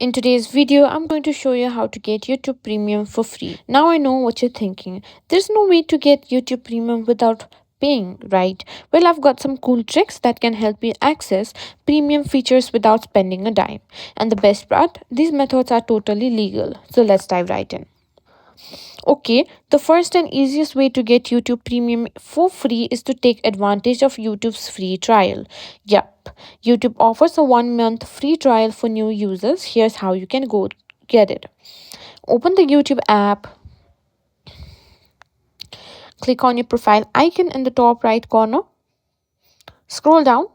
In today's video, I'm going to show you how to get YouTube Premium for free. Now I know what you're thinking. There's no way to get YouTube Premium without paying, right? Well, I've got some cool tricks that can help you access premium features without spending a dime. And the best part, these methods are totally legal. So let's dive right in. Okay, the first and easiest way to get YouTube Premium for free is to take advantage of YouTube's free trial. Yep, YouTube offers a 1 month free trial for new users. Here's how you can go get it. Open the YouTube app, click on your profile icon in the top right corner, scroll down,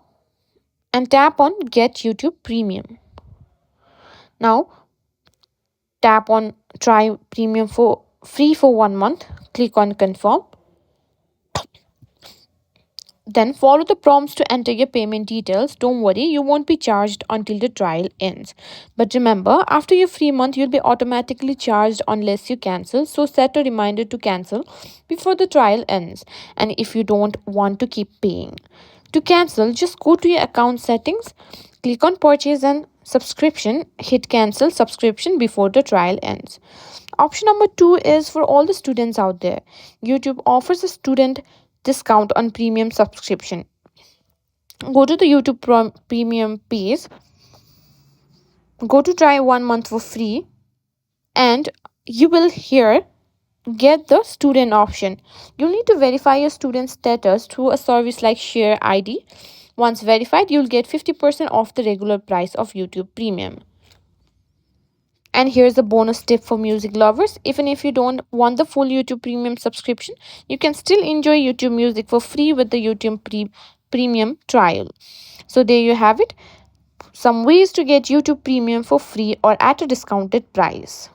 and tap on Get YouTube Premium. Now, tap on Try Premium for free for 1 month, click on Confirm. Then follow the prompts to enter your payment details. Don't worry, you won't be charged until the trial ends. But remember, after your free month, you'll be automatically charged unless you cancel. So set a reminder to cancel before the trial ends. And if you don't want to keep paying. To cancel, just go to your account settings, click on purchase and subscription, hit cancel subscription before the trial ends. Option number 2 is for all the students out there. YouTube offers a student discount on premium subscription. Go to the YouTube Premium page, go to try 1 month for free, and you will here get the student option. You need to verify your student status through a service like Share ID. Once verified, you'll get 50% off the regular price of YouTube Premium. And here's a bonus tip for music lovers. Even if you don't want the full YouTube Premium subscription, you can still enjoy YouTube Music for free with the YouTube Premium trial. So there you have it. Some ways to get YouTube Premium for free or at a discounted price.